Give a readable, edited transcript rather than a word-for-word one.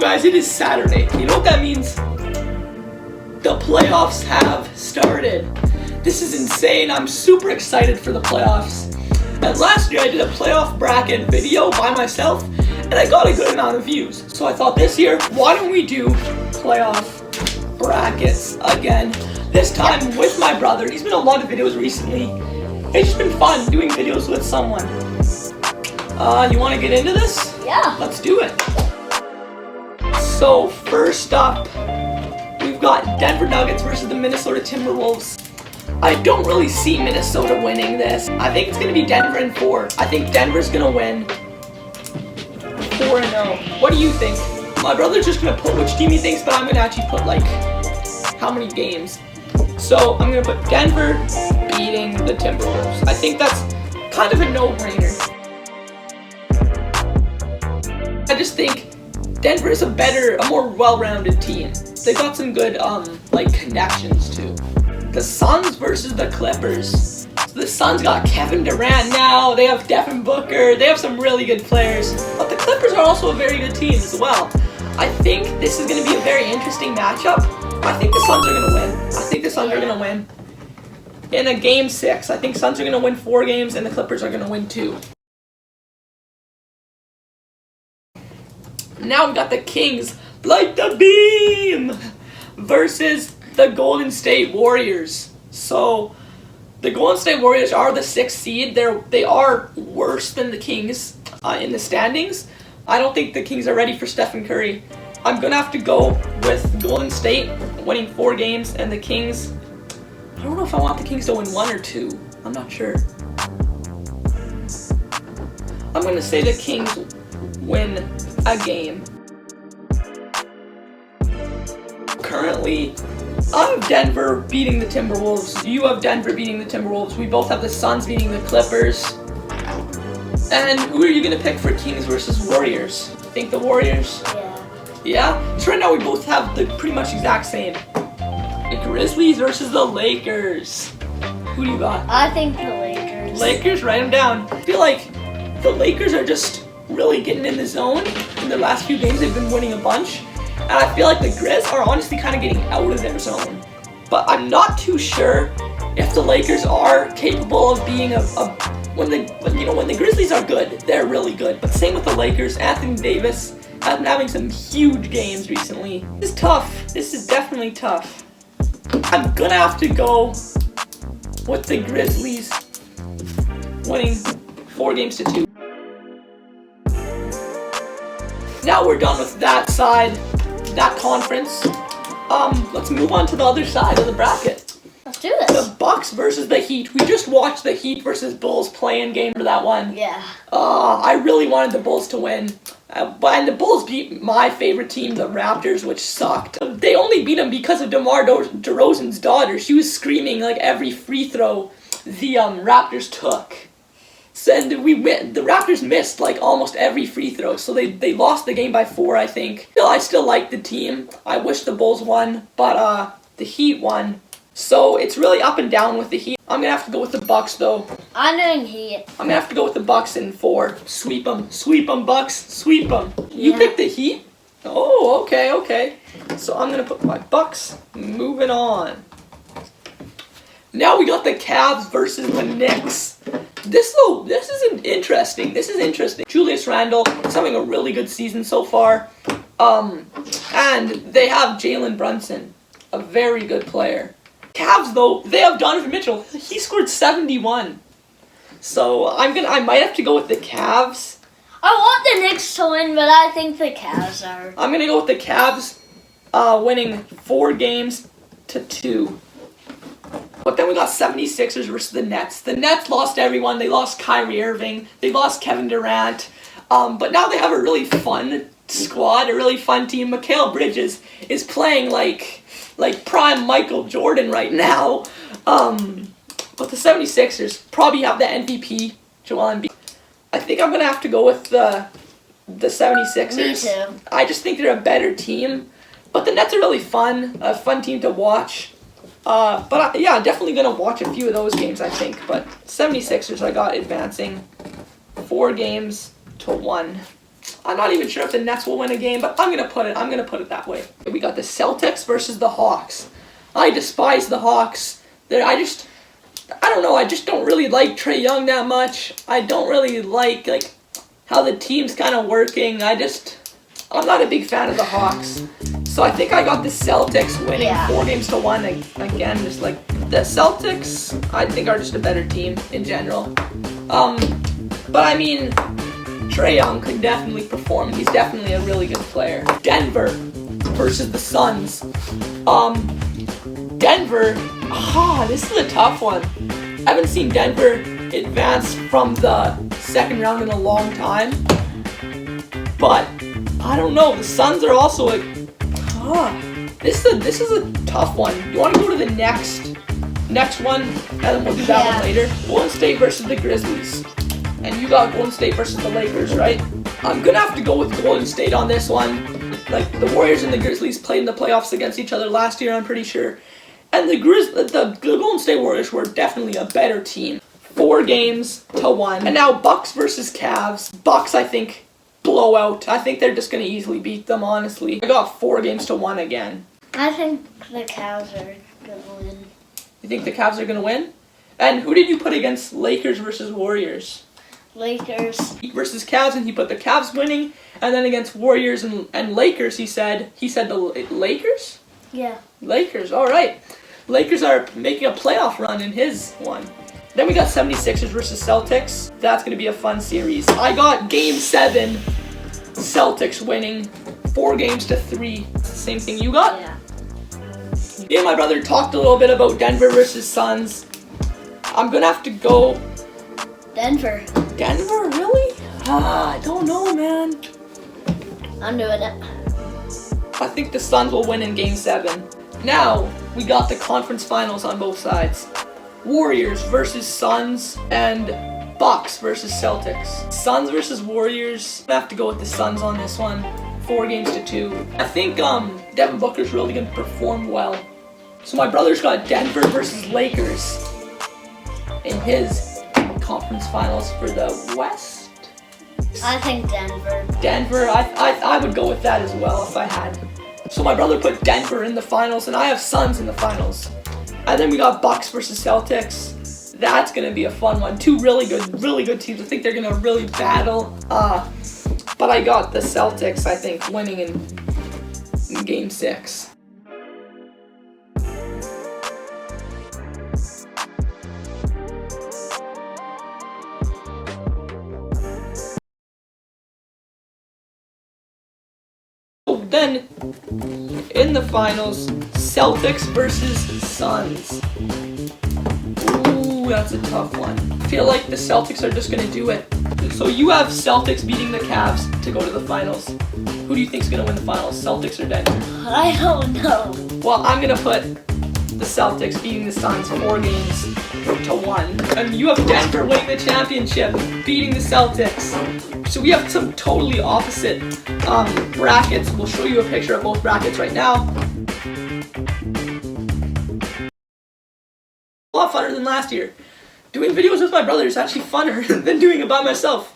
guys, it is Saturday. You know what that means? The playoffs have started. This is insane. I'm super excited for the playoffs. And last year I did a playoff bracket video by myself and I got a good amount of views. So I thought this year, why don't we do playoff brackets again? This time with my brother. He's been in a lot of videos recently. It's just been fun doing videos with someone. You want to get into this? Yeah. Let's do it. So first up, we've got Denver Nuggets versus the Minnesota Timberwolves. I don't really see Minnesota winning this. I think it's going to be Denver in 4. I think Denver's going to win 4-0. What do you think? My brother's just going to put which team he thinks, but I'm going to actually put like how many games. So I'm going to put Denver beating the Timberwolves. I think that's kind of a no-brainer. I just think Denver is a more well-rounded team. They got some good connections too. The Suns versus the Clippers. So the Suns got Kevin Durant now. They have Devin Booker. They have some really good players. But the Clippers are also a very good team as well. I think this is going to be a very interesting matchup. I think the Suns are going to win. I think the Suns are going to win. In a game 6, I think Suns are going to win 4 games and the Clippers are going to win 2. Now we got the Kings, like the beam, versus the Golden State Warriors. So the Golden State Warriors are the 6th seed. They are worse than the Kings in the standings. I don't think the Kings are ready for Stephen Curry. I'm going to have to go with Golden State winning 4 games and the Kings. I don't know if I want the Kings to win 1 or 2. I'm not sure. I'm going to say the Kings win a game. Currently, I have Denver beating the Timberwolves. You have Denver beating the Timberwolves. We both have the Suns beating the Clippers. And who are you going to pick for Kings versus Warriors? Think the Warriors? Yeah. Yeah? So right now we both have the pretty much exact same. The Grizzlies versus the Lakers. Who do you got? I think the Lakers. Lakers, write them down. I feel like the Lakers are just really getting in the zone. In the last few games they've been winning a bunch. And I feel like the Grizz are honestly kind of getting out of their zone. But I'm not too sure if the Lakers are capable of being when the Grizzlies are good, they're really good. But same with the Lakers. Anthony Davis has been having some huge games recently. This is tough. This is definitely tough. I'm gonna have to go with the Grizzlies winning 4 games to 2. Now we're done with that side, that conference. Let's move on to the other side of the bracket. Let's do this. The Bucks versus the Heat. We just watched the Heat versus Bulls play-in game for that one. Yeah. I really wanted the Bulls to win. And the Bulls beat my favorite team, the Raptors, which sucked. They only beat them because of DeMar DeRozan's daughter. She was screaming like every free throw the Raptors took. So, and the Raptors missed like almost every free throw, so they lost the game by 4, I think. I still like the team. I wish the Bulls won, but the Heat won. So it's really up and down with the Heat. I'm gonna have to go with the Bucks though. I'm doing Heat. I'm gonna have to go with the Bucks in 4. Sweep them, Bucks, sweep them. You picked the Heat? Oh, okay. So I'm gonna put my Bucks. Moving on. Now we got the Cavs versus the Knicks. This is interesting. Julius Randle is having a really good season so far. And they have Jalen Brunson, a very good player. Cavs though, they have Donovan Mitchell. He scored 71. So I might have to go with the Cavs. I want the Knicks to win, but I think the Cavs are. I'm gonna go with the Cavs, winning 4 games to 2. But then we got 76ers versus the Nets. The Nets lost everyone. They lost Kyrie Irving. They lost Kevin Durant. But now they have a really fun squad, a really fun team. Mikal Bridges is playing like prime Michael Jordan right now. But the 76ers probably have the MVP, Joel Embiid. I think I'm going to have to go with the 76ers. Me too. I just think they're a better team. But the Nets are really fun, a fun team to watch. I'm definitely going to watch a few of those games, I think. But 76ers I got advancing 4 games to 1. I'm not even sure if the Nets will win a game, but I'm gonna put it that way. We got the Celtics versus the Hawks. I despise the Hawks. I don't know. I just don't really like Trae Young that much. I don't really like how the team's kind of working. I'm not a big fan of the Hawks. So I think I got the Celtics winning 4-1 again. Just like the Celtics, I think are just a better team in general. But I mean, Trae Young could definitely perform. He's definitely a really good player. Denver versus the Suns. Denver, this is a tough one. I haven't seen Denver advance from the second round in a long time. But I don't know. The Suns are also this is a tough one. You want to go to the next one, and then we'll do that one later. Golden State versus the Grizzlies. And you got Golden State versus the Lakers, right? I'm gonna have to go with Golden State on this one. Like, the Warriors and the Grizzlies played in the playoffs against each other last year, I'm pretty sure. And the Golden State Warriors were definitely a better team. 4-1. And now Bucks versus Cavs. Bucks, I think, blowout. I think they're just gonna easily beat them, honestly. I got 4-1 again. I think the Cavs are gonna win. You think the Cavs are gonna win? And who did you put against Lakers versus Warriors? Lakers versus Cavs, and he put the Cavs winning, and then against Warriors and Lakers, he said the Lakers? Yeah. Lakers, all right. Lakers are making a playoff run in his one. Then we got 76ers versus Celtics. That's going to be a fun series. I got Game 7, Celtics winning 4-3. Same thing you got? Yeah. Me and my brother talked a little bit about Denver versus Suns. I'm going to have to go Denver. Denver, really? I don't know, man. I'm doing it. I think the Suns will win in Game 7. Now, we got the conference finals on both sides. Warriors versus Suns and Bucks versus Celtics. Suns versus Warriors. I have to go with the Suns on this one. 4-2. I think Devin Booker's really going to perform well. So my brother's got Denver versus Lakers in his conference finals for the West. I think Denver. Denver, I would go with that as well if I had. So my brother put Denver in the finals, and I have Suns in the finals. And then we got Bucks versus Celtics. That's gonna be a fun one. Two really good teams. I think they're gonna really battle. But I got the Celtics, I think, winning in Game 6. Then, in the finals, Celtics versus Suns. Ooh, that's a tough one. I feel like the Celtics are just going to do it. So you have Celtics beating the Cavs to go to the finals. Who do you think is going to win the finals, Celtics or Denver? I don't know. Well, I'm going to put the Celtics beating the Suns 4-1. And you have Denver winning the championship, beating the Celtics. So we have some totally opposite brackets. We'll show you a picture of both brackets right now. A lot funner than last year. Doing videos with my brother is actually funner than doing it by myself.